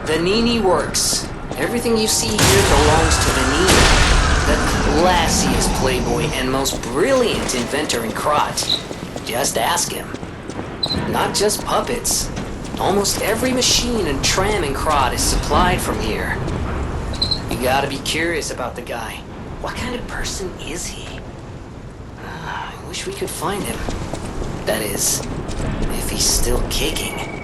Venigni works. Everything you see here belongs to Venigni, the classiest playboy and most brilliant inventor in Krat. Just ask him. Not just puppets. Almost every machine and tram in Krat is supplied from here. You gotta be curious about the guy. What kind of person is he? I wish we could find him. That is, if he's still kicking.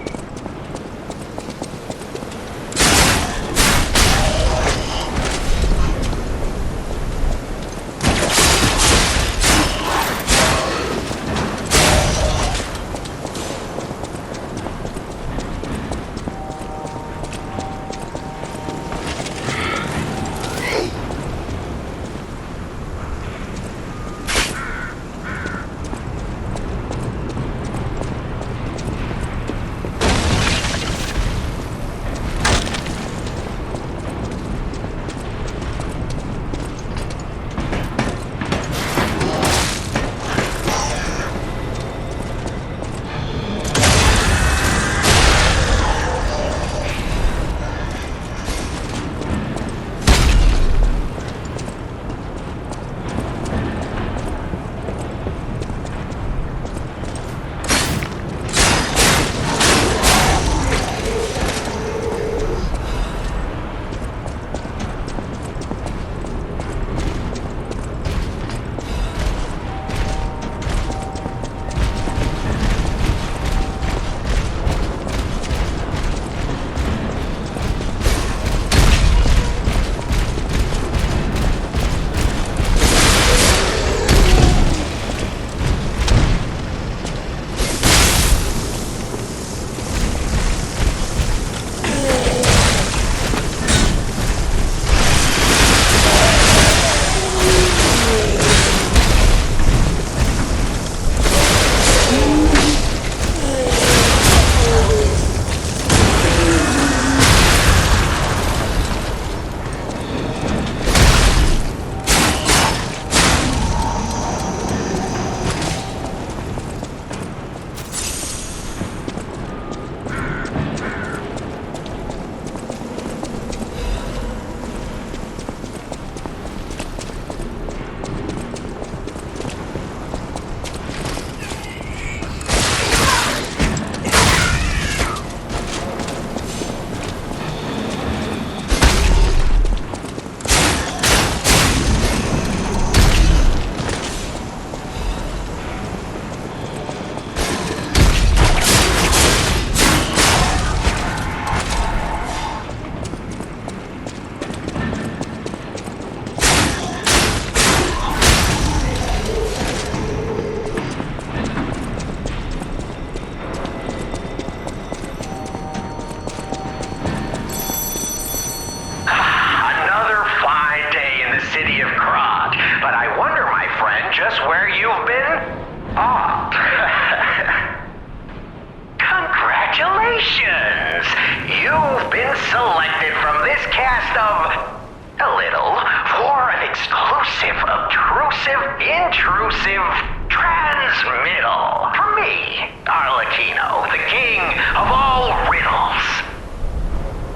Congratulations! You've been selected from this cast of... a little for an exclusive, obtrusive, intrusive transmittal from me, Arlecchino, the king of all riddles.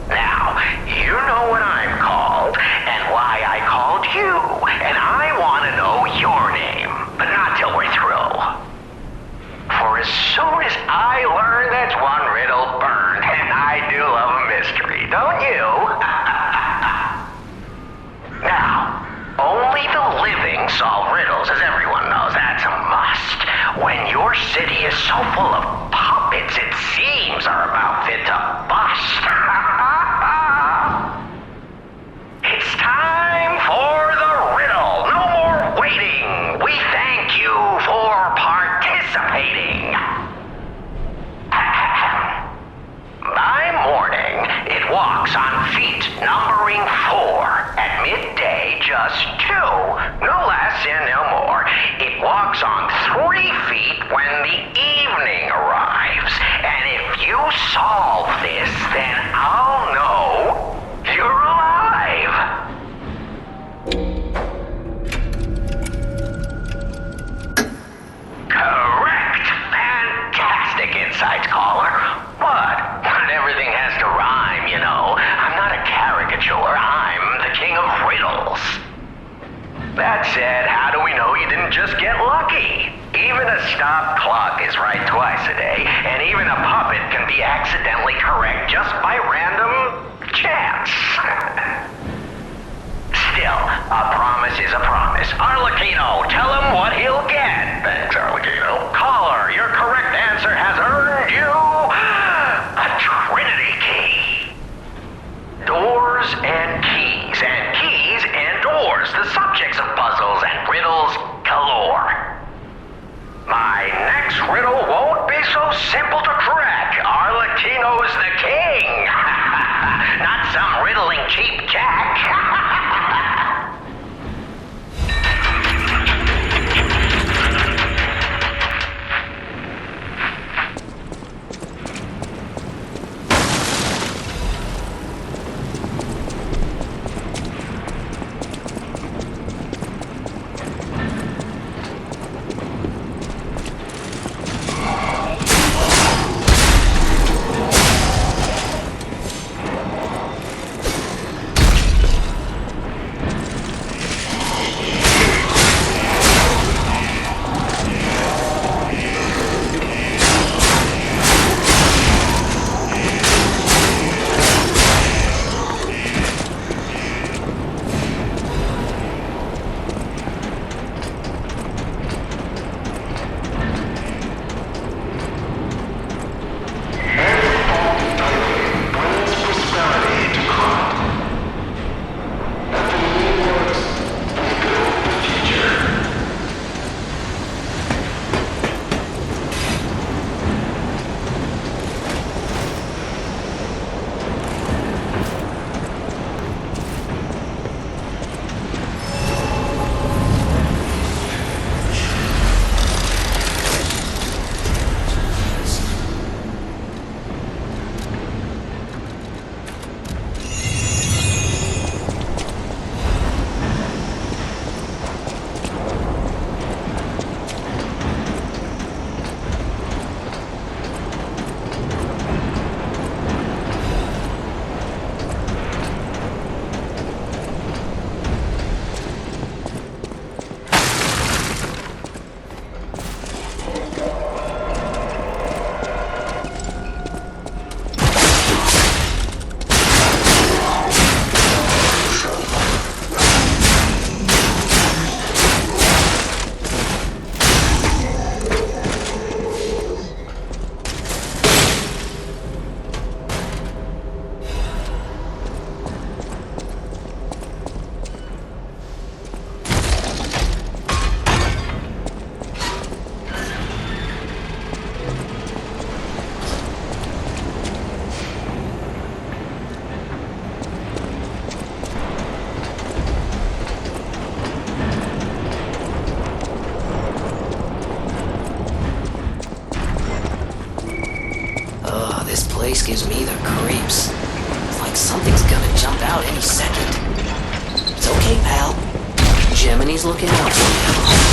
Now, you know what I'm called, and why I called you, and I want to know your name, but not till we're through. For as soon as I learn that's one riddle burned, and I do love a mystery, don't you? Now, only the living solve riddles, as everyone knows. That's a must. When your city is so full of puppets, it seems are about fit to bust. It's time for the riddle. No more waiting. We thank you for participating. By morning, it walks on feet numbering 4. At midday, just 2. No less and no more. It walks on 3 feet when the evening arrives. And if you solve this, then I'll know you're alive. Correct. Fantastic insights, caller. But everything has to rhyme, you know. said, how do we know you didn't just get lucky? Even a stopped clock is right twice a day, and even a puppet can be accidentally correct just by random chance. Still, a promise is a promise. Arlecchino, tell him what he'll get. Thanks, Arlecchino. Caller, your correct answer has earned you a Trinity key. Doors and keys and doors, the subjects of puzzles and riddles galore. My next riddle won't be so simple to crack. Arlecchino's the king. Not some riddling cheap jack. place gives me the creeps. It's like something's gonna jump out any second. It's okay, pal. Gemini's looking out for you.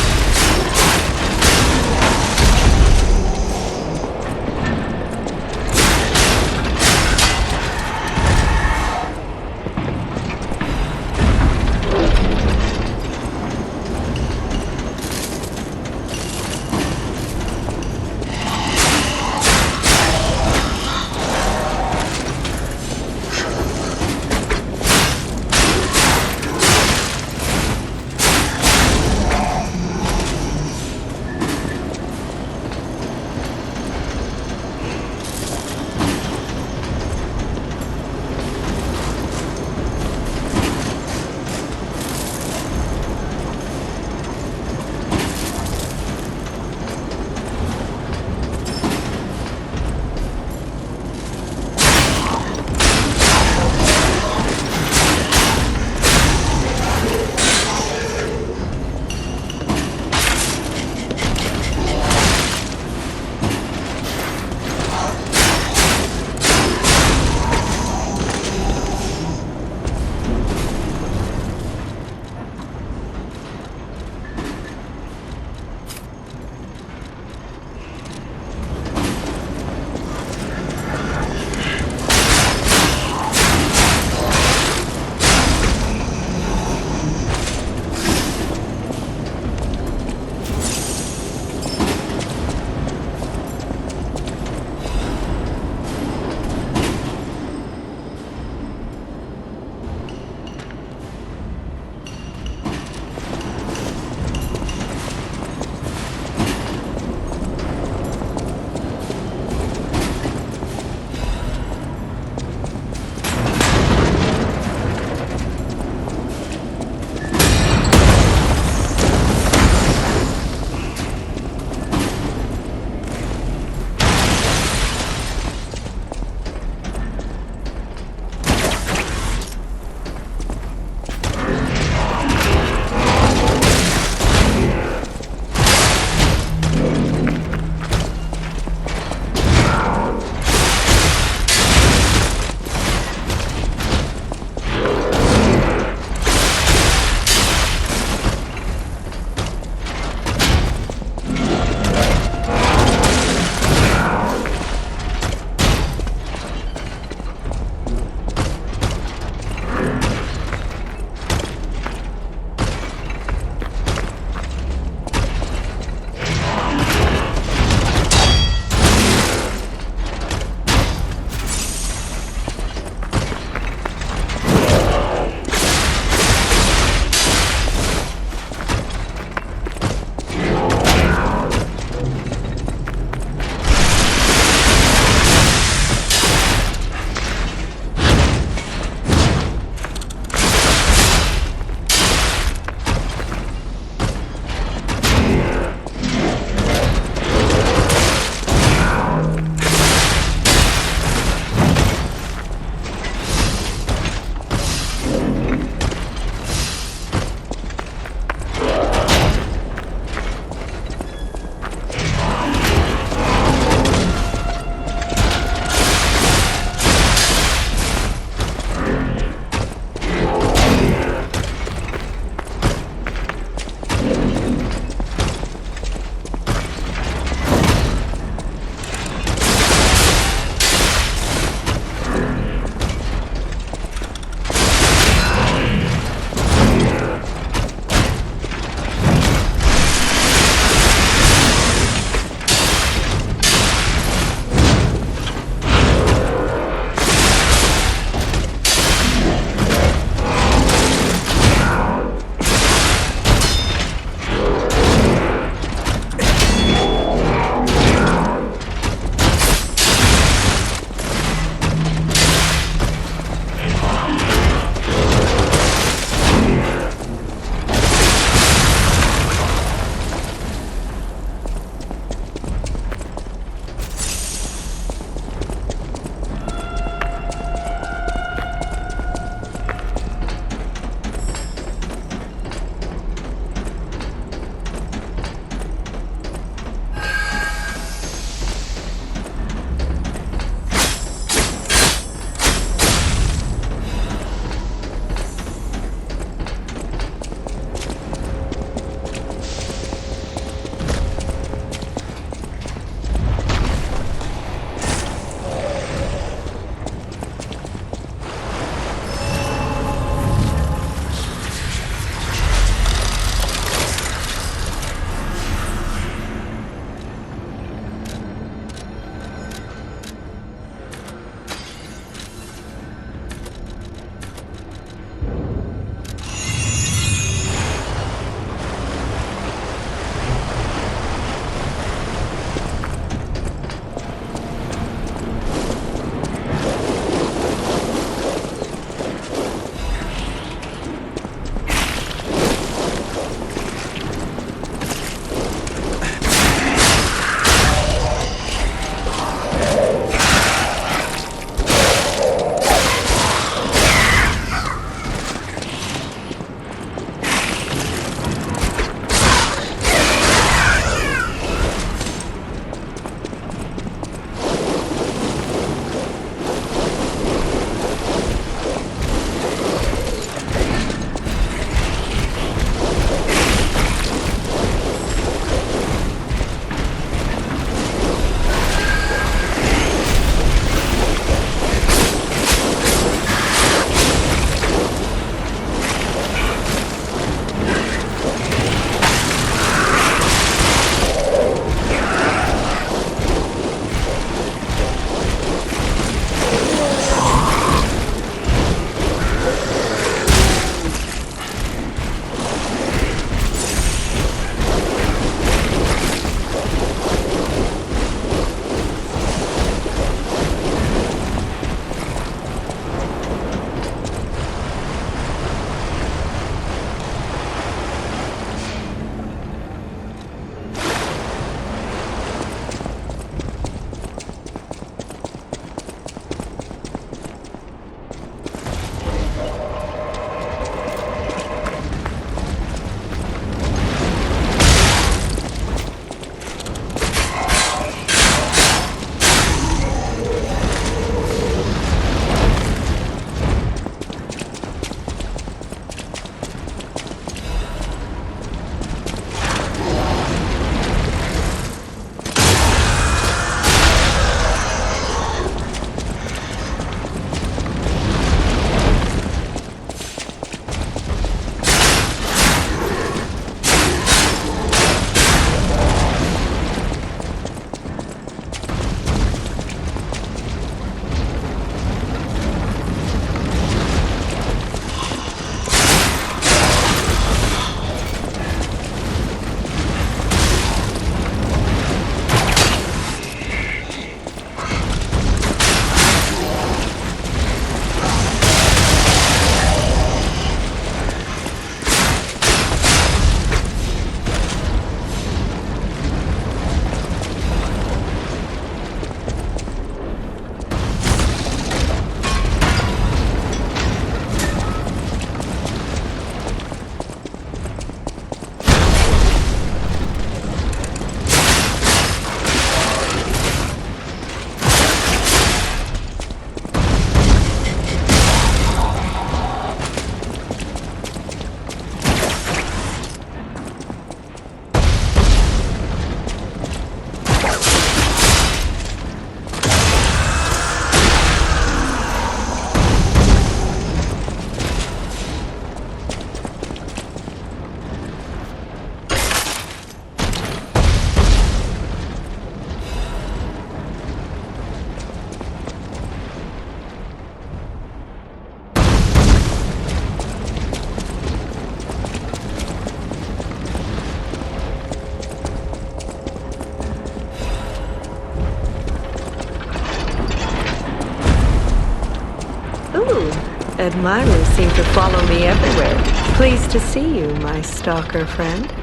Admirers seem to follow me everywhere. Pleased to see you, my stalker friend.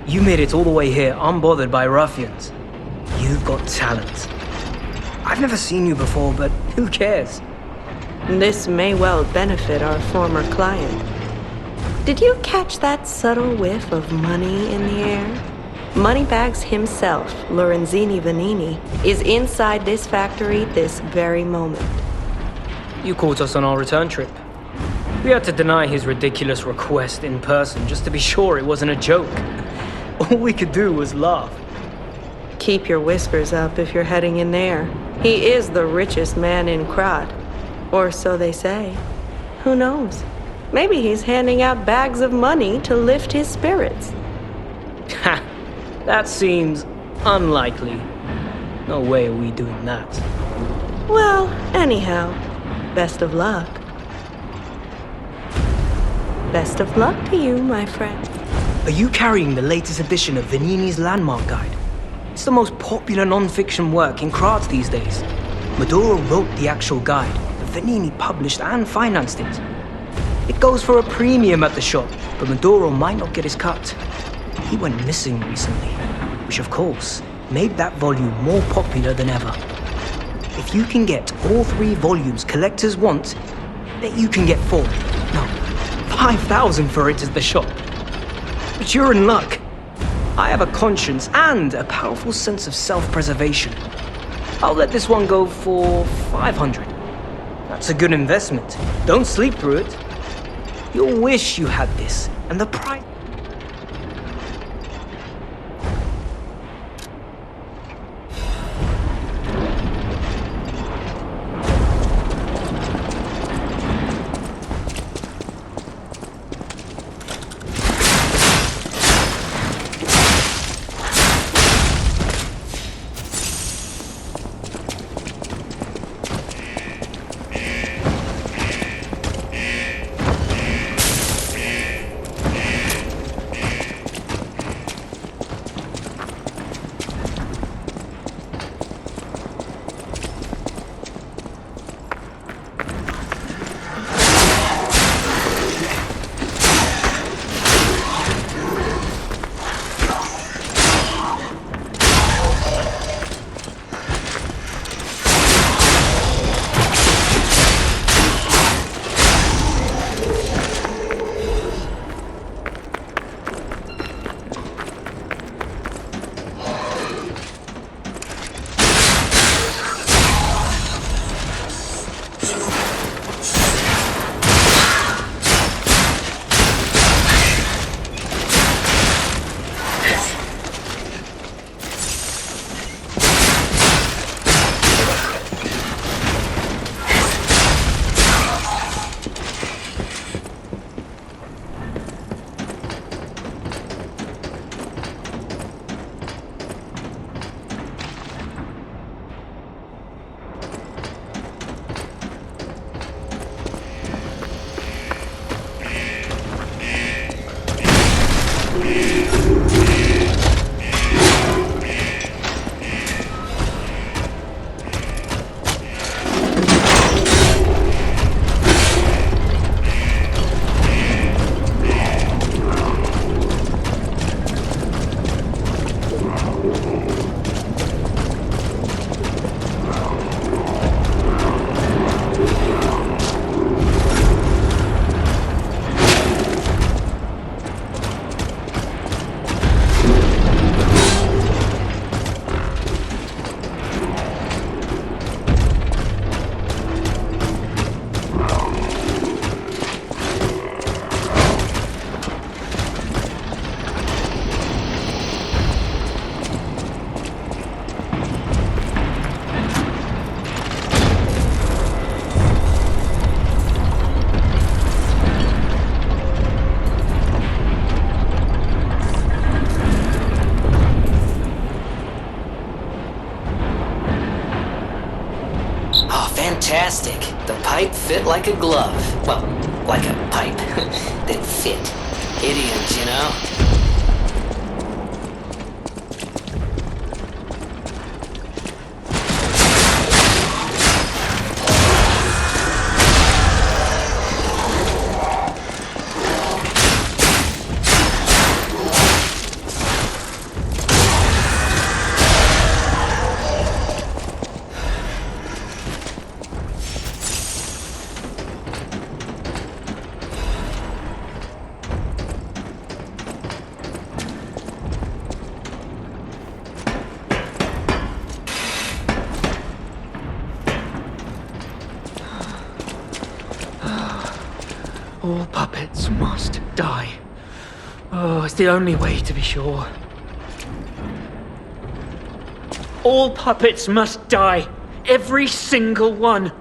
You made it all the way here unbothered by ruffians. You've got talent. I've never seen you before, but who cares? This may well benefit our former client. Did you catch that subtle whiff of money in the air? Moneybags himself, Lorenzini Venigni, is inside this factory this very moment. You caught us on our return trip. We had to deny his ridiculous request in person just to be sure it wasn't a joke. All we could do was laugh. Keep your whiskers up if you're heading in there. He is the richest man in Krat. Or so they say. Who knows? Maybe he's handing out bags of money to lift his spirits. Ha! That seems unlikely. No way are we doing that. Well, anyhow, best of luck. Best of luck to you, my friend. Are you carrying the latest edition of Venigni's Landmark Guide? It's the most popular non-fiction work in Krat these days. Maduro wrote the actual guide, but Venigni published and financed it. It goes for a premium at the shop, but Maduro might not get his cut. He went missing recently, which of course made that volume more popular than ever. If you can get all 3 volumes collectors want, then you can get 4. No, 5,000 for it at the shop. But you're in luck. I have a conscience and a powerful sense of self-preservation. I'll let this one go for 500. That's a good investment. Don't sleep through it. You'll wish you had this, and the price... Fantastic. The pipe fit like a glove. Well, like a pipe that fit. Idioms, you know? All puppets must die. Oh, it's the only way to be sure. All puppets must die. Every single one.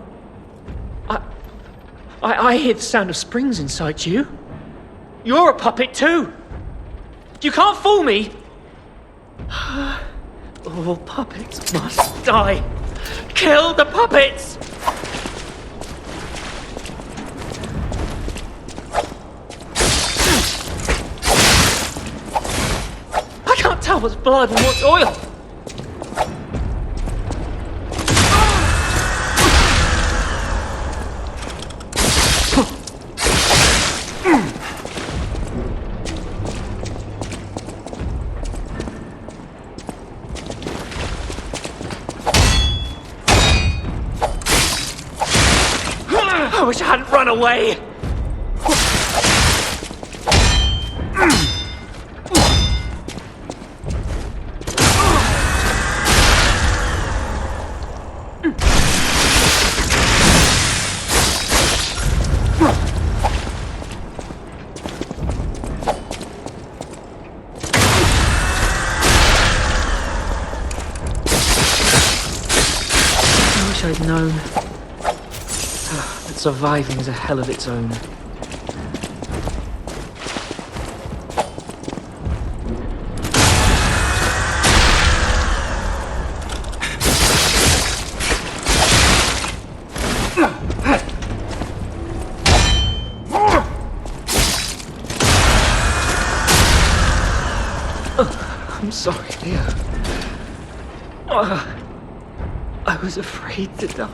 I hear the sound of springs inside you. You're a puppet too. You can't fool me. All puppets must die. Kill the puppets! I can't tell what's blood and what's oil. I wish I hadn't run away! I wish I'd known. Surviving is a hell of its own. I'm sorry, dear. I was afraid to die.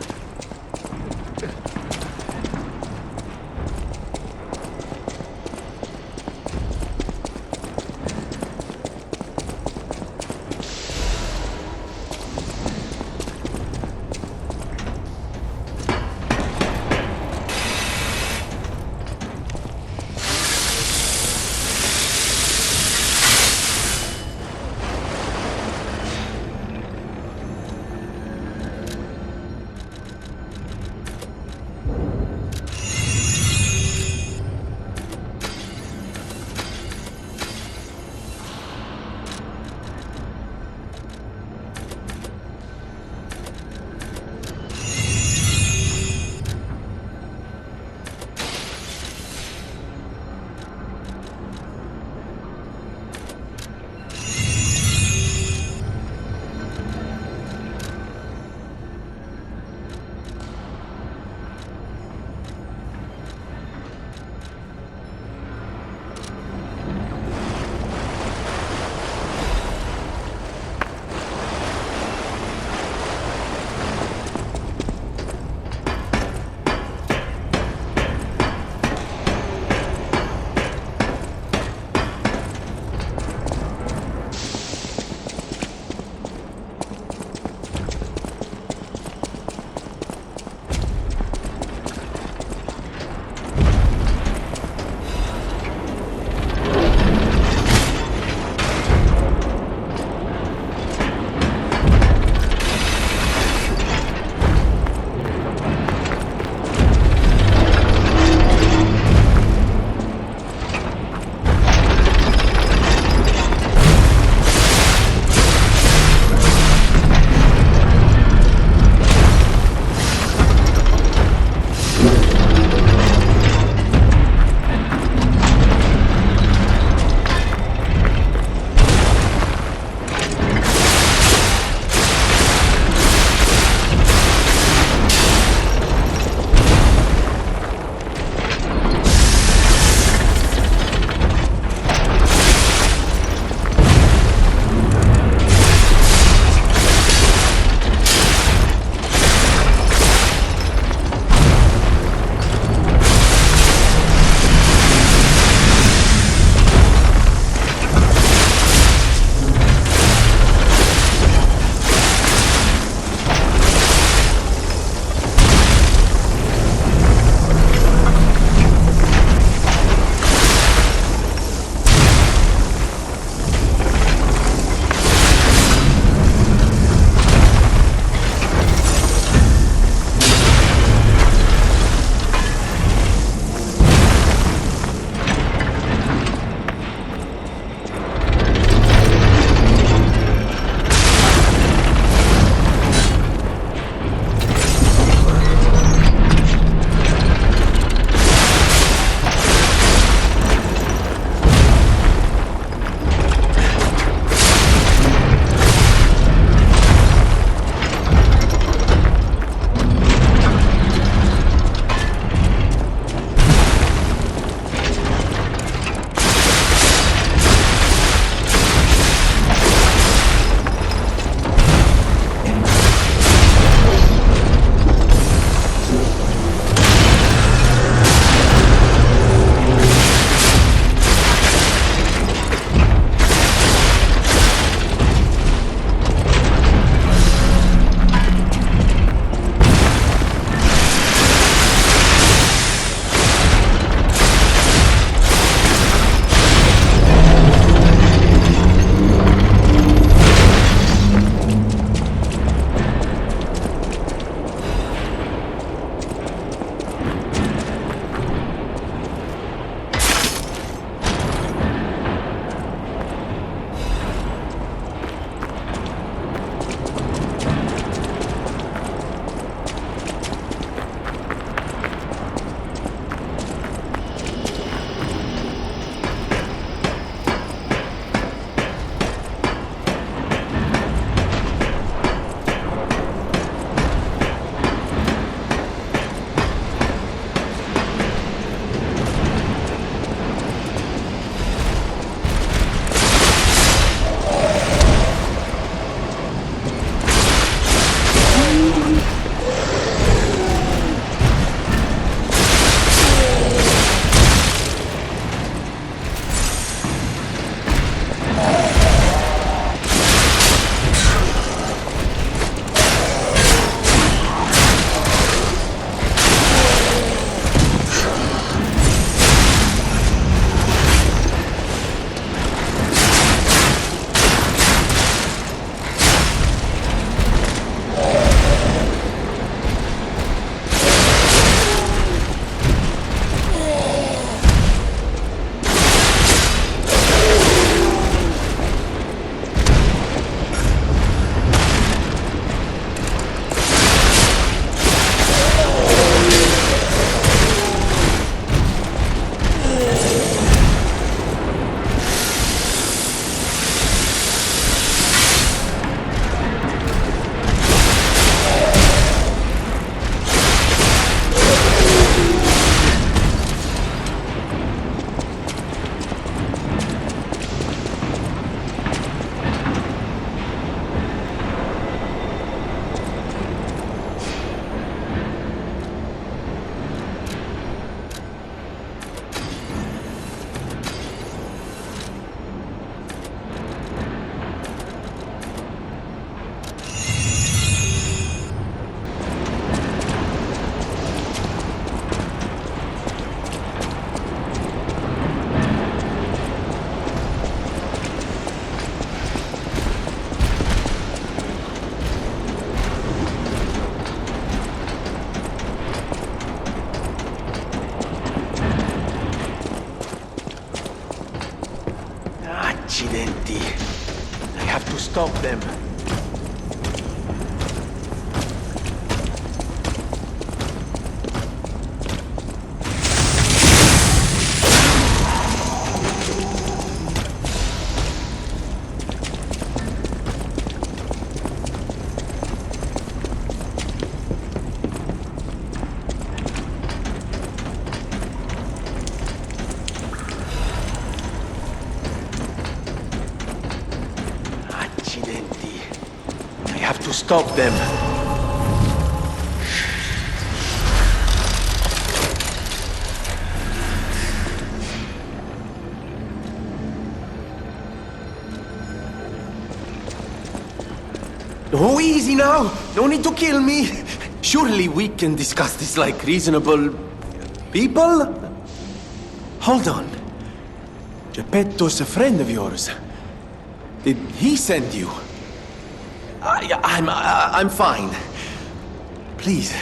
Accidenti. I have to stop them. Accidenti. I have to stop them. Oh, easy now. No need to kill me. Surely we can discuss this like reasonable people? Hold on. Geppetto's a friend of yours. Did he send you? I'm fine. Please,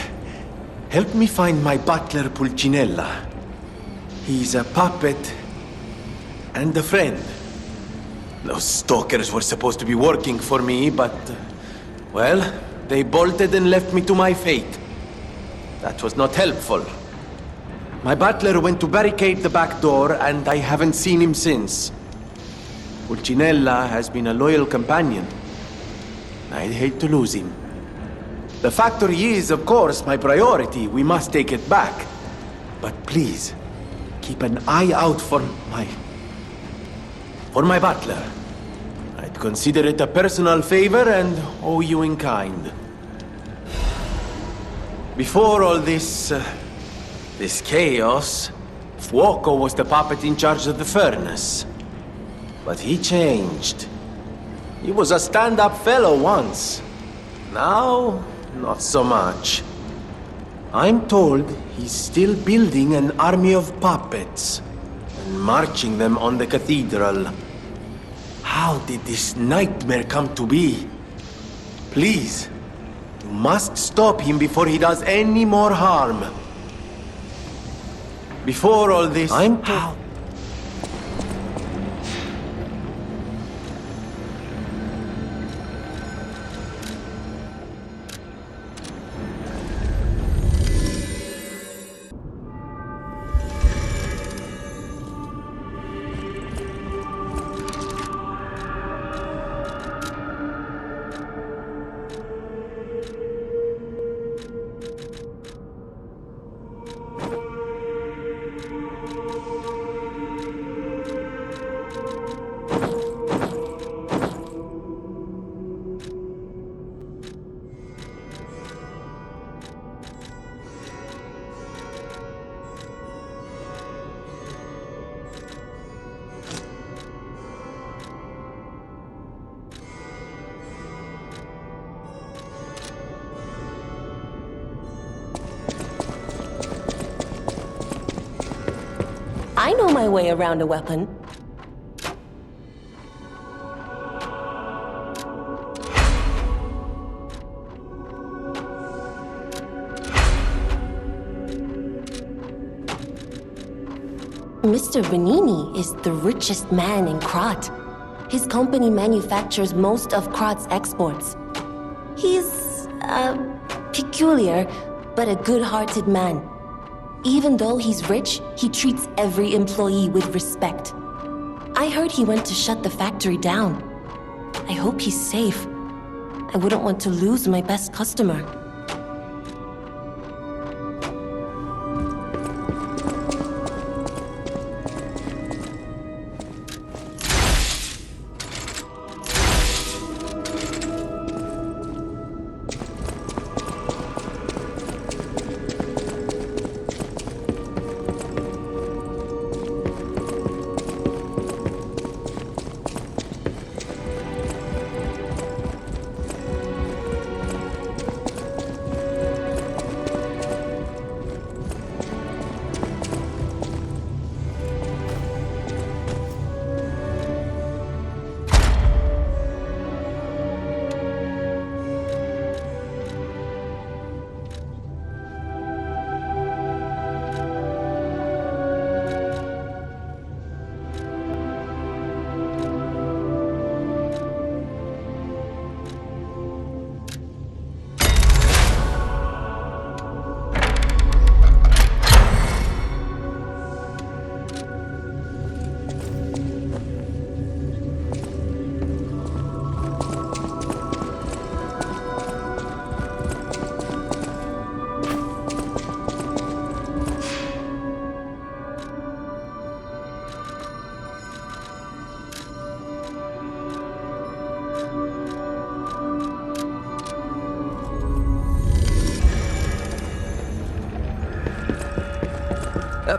help me find my butler Pulcinella. He's a puppet and a friend. Those stalkers were supposed to be working for me, but... well, they bolted and left me to my fate. That was not helpful. My butler went to barricade the back door, and I haven't seen him since. Pulcinella has been a loyal companion. I'd hate to lose him. The factory is, of course, my priority. We must take it back. But please, keep an eye out for my butler. I'd consider it a personal favor and owe you in kind. Before all this chaos, Fuoco was the puppet in charge of the furnace. But he changed. He was a stand-up fellow once. Now, not so much. I'm told he's still building an army of puppets and marching them on the cathedral. How did this nightmare come to be? Please, you must stop him before he does any more harm. Before all this, I'm told... I know my way around a weapon. Mr. Venigni is the richest man in Krat. His company manufactures most of Krat's exports. He's, peculiar, but a good-hearted man. Even though he's rich, he treats every employee with respect. I heard he went to shut the factory down. I hope he's safe. I wouldn't want to lose my best customer.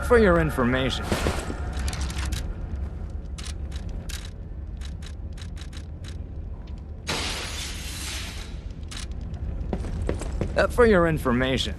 For your information. For your information.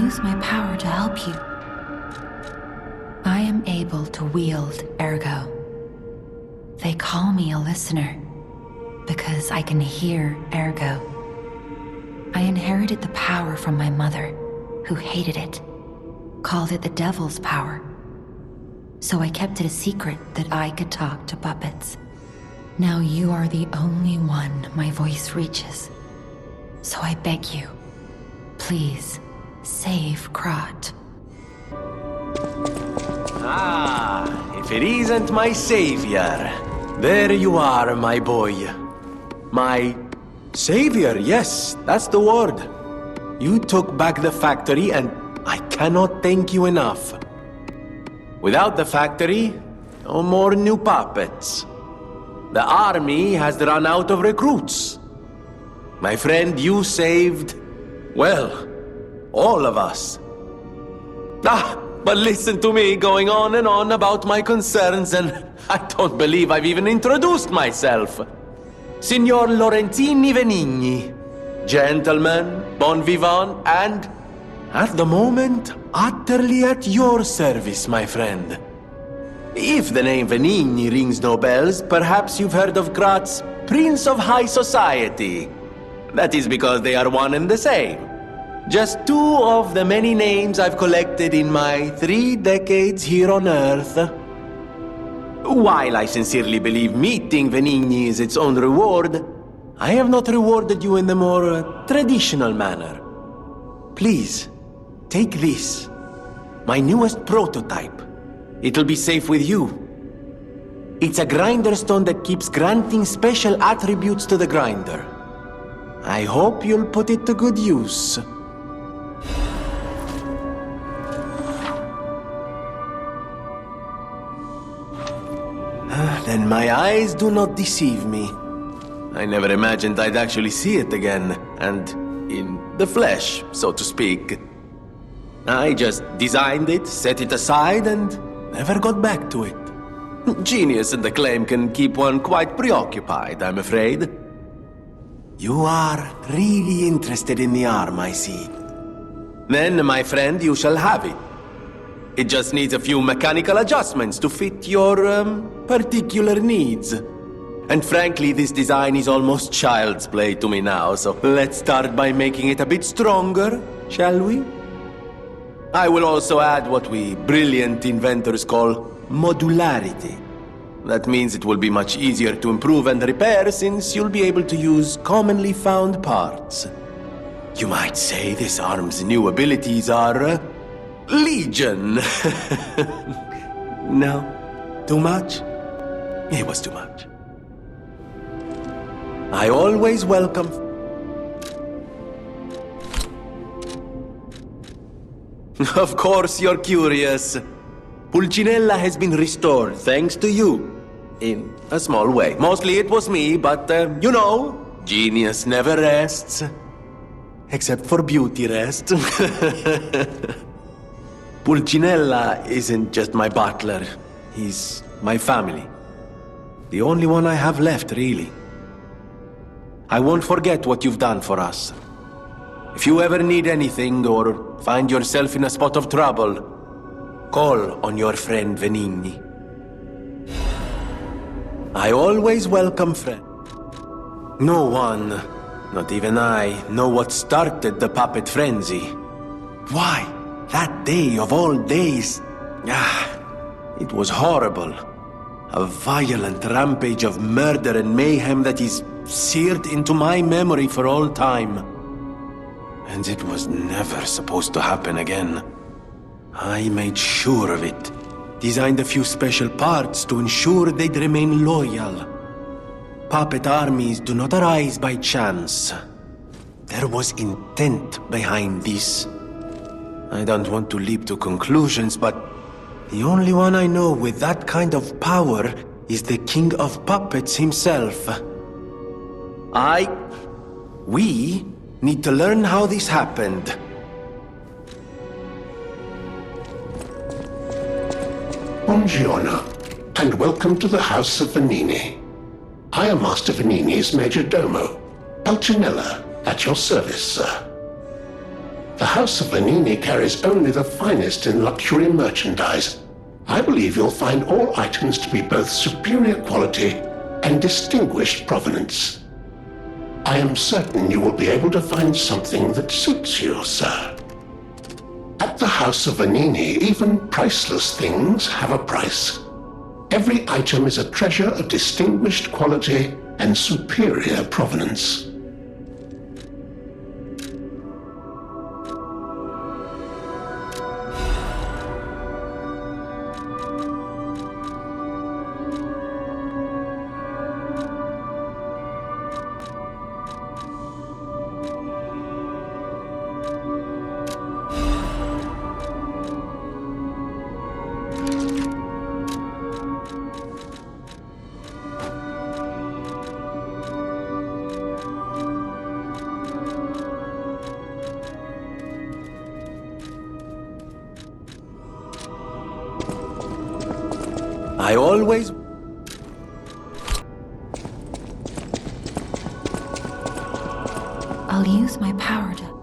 use my power to help you. I am able to wield Ergo. They call me a listener because I can hear Ergo. I inherited the power from my mother, who hated it, called it the devil's power. So I kept it a secret that I could talk to puppets. Now you are the only one my voice reaches. So I beg you, please, save Krot. Ah, if it isn't my savior. There you are, my boy. My savior, yes, that's the word. You took back the factory and I cannot thank you enough. Without the factory, no more new puppets. The army has run out of recruits. My friend, you saved, well, all of us. But listen to me going on and on about my concerns, and I don't believe I've even introduced myself. Signor Lorenzini Venigni, gentleman, bon vivant, and, at the moment, utterly at your service, my friend. If the name Venigni rings no bells, perhaps you've heard of Graz's Prince of High Society. That is because they are one and the same. Just two of the many names I've collected in my 3 decades here on Earth. While I sincerely believe meeting Venigni is its own reward, I have not rewarded you in the more traditional manner. Please, take this. My newest prototype. It'll be safe with you. It's a grinder stone that keeps granting special attributes to the grinder. I hope you'll put it to good use. Then my eyes do not deceive me. I never imagined I'd actually see it again, and in the flesh, so to speak. I just designed it, set it aside, and never got back to it. Genius and acclaim can keep one quite preoccupied, I'm afraid. You are really interested in the arm, I see. Then, my friend, you shall have it. It just needs a few mechanical adjustments to fit your, particular needs. And frankly, this design is almost child's play to me now, so let's start by making it a bit stronger, shall we? I will also add what we brilliant inventors call modularity. That means it will be much easier to improve and repair since you'll be able to use commonly found parts. You might say this arm's new abilities are, legion. No? Too much? It was too much. I always welcome... Of course you're curious. Pulcinella has been restored thanks to you. In a small way. Mostly it was me, but, you know, genius never rests. Except for beauty rest. Pulcinella isn't just my butler. He's my family. The only one I have left, really. I won't forget what you've done for us. If you ever need anything or find yourself in a spot of trouble, call on your friend Venigni. I always welcome friends. No one, not even I, know what started the puppet frenzy. Why? That day of all days. It was horrible. A violent rampage of murder and mayhem that is seared into my memory for all time. And it was never supposed to happen again. I made sure of it. Designed a few special parts to ensure they'd remain loyal. Puppet armies do not arise by chance. There was intent behind this. I don't want to leap to conclusions, but the only one I know with that kind of power is the King of Puppets himself. We need to learn how this happened. Buongiorno, and welcome to the House of Venigni. I am Master Venigni's Major Domo, Pulcinella, at your service, sir. The House of Venigni carries only the finest in luxury merchandise. I believe you'll find all items to be both superior quality and distinguished provenance. I am certain you will be able to find something that suits you, sir. At the House of Venigni, even priceless things have a price. Every item is a treasure of distinguished quality and superior provenance. I always... I'll use my power to...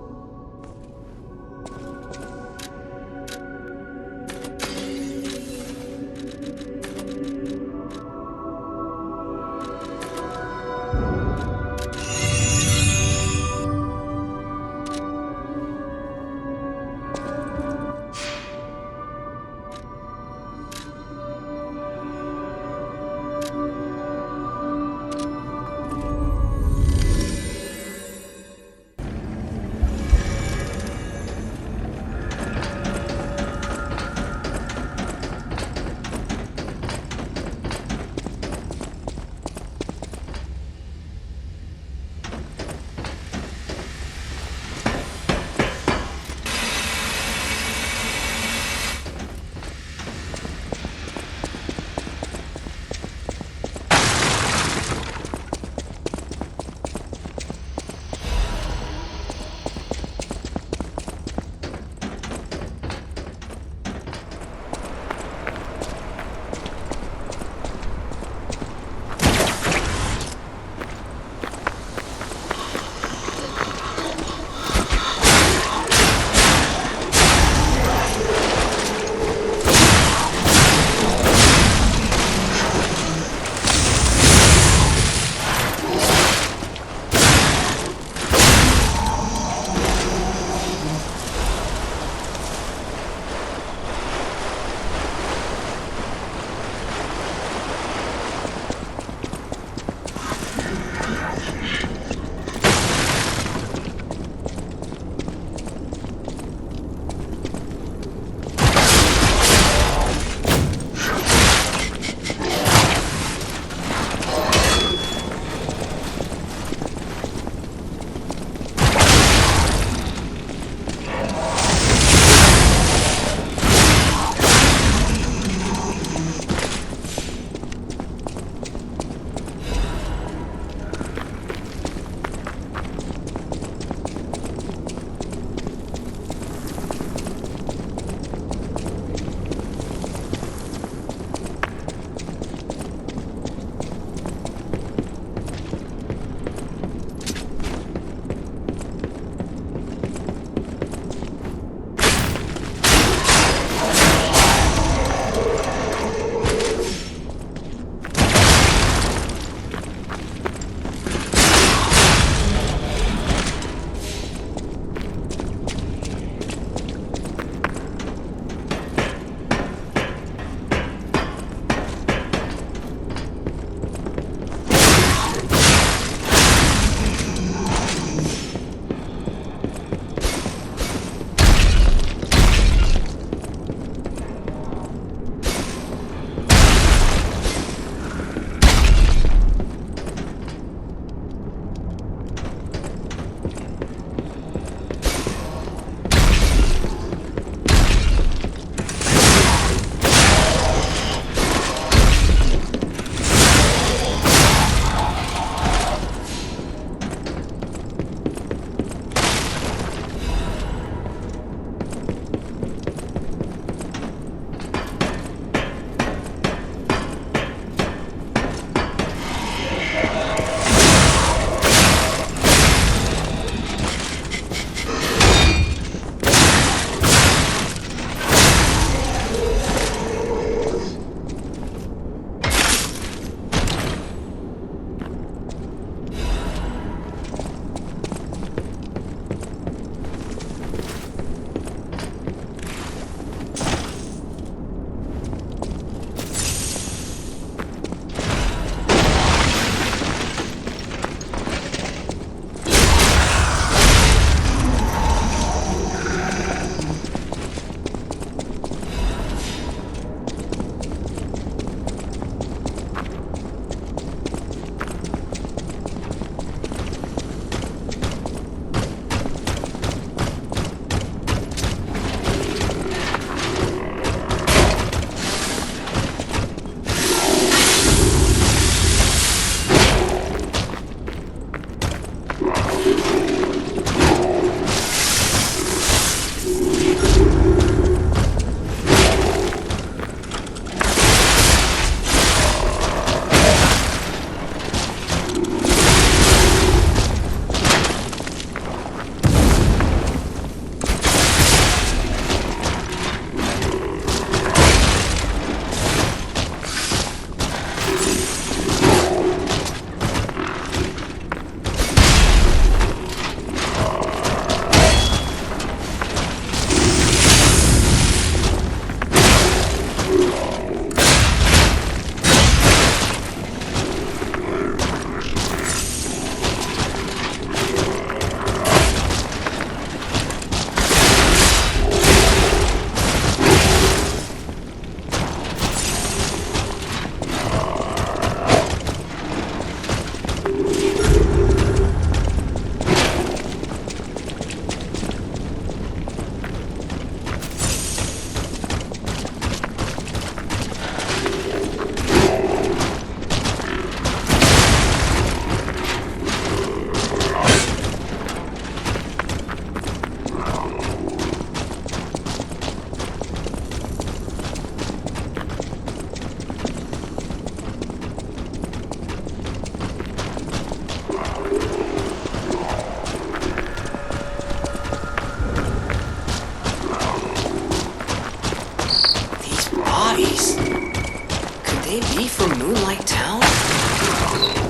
they be from Moonlight Town?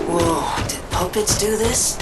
Whoa, did puppets do this?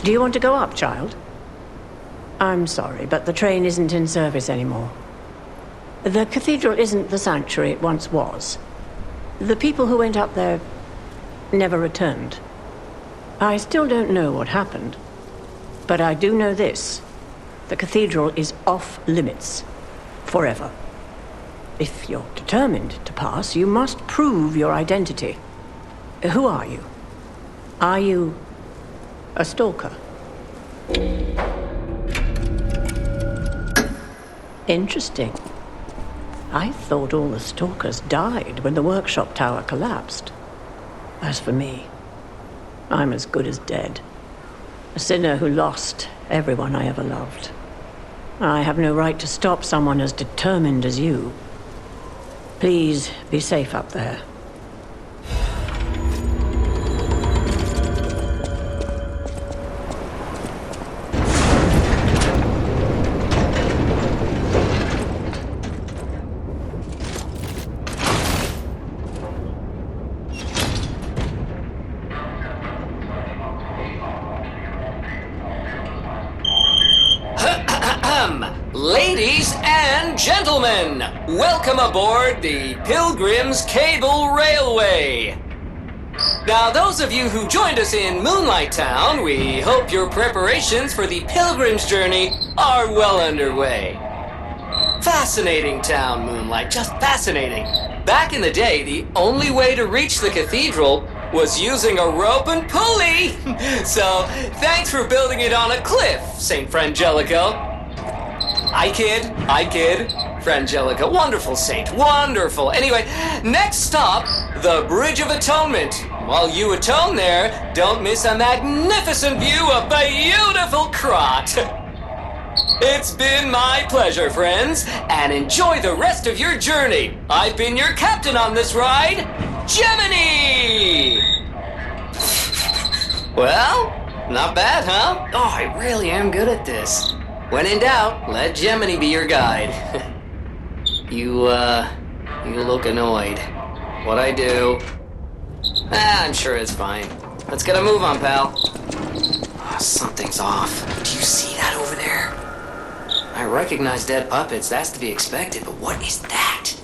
Do you want to go up, child? I'm sorry, but the train isn't in service anymore. The cathedral isn't the sanctuary it once was. The people who went up there never returned. I still don't know what happened, but I do know this. The cathedral is off limits. Forever. If you're determined to pass, you must prove your identity. Who are you? Are you a stalker? Interesting. I thought all the stalkers died when the workshop tower collapsed. As for me, I'm as good as dead. A sinner who lost everyone I ever loved. I have no right to stop someone as determined as you. Please be safe up there. Ladies and gentlemen, welcome aboard the Pilgrim's Cable Railway. Now, those of you who joined us in Moonlight Town, we hope your preparations for the Pilgrim's journey are well underway. Fascinating town, Moonlight, just fascinating. Back in the day, the only way to reach the cathedral was using a rope and pulley. So, thanks for building it on a cliff, St. Frangelico. I kid. Frangelica, wonderful saint, wonderful. Anyway, next stop, the Bridge of Atonement. While you atone there, don't miss a magnificent view of beautiful Krot. It's been my pleasure, friends, and enjoy the rest of your journey. I've been your captain on this ride, Gemini! Well, not bad, huh? Oh, I really am good at this. When in doubt, let Gemini be your guide. You look annoyed. What'd I do? I'm sure it's fine. Let's get a move on, pal. Oh, something's off. Do you see that over there? I recognize dead puppets, that's to be expected, but what is that?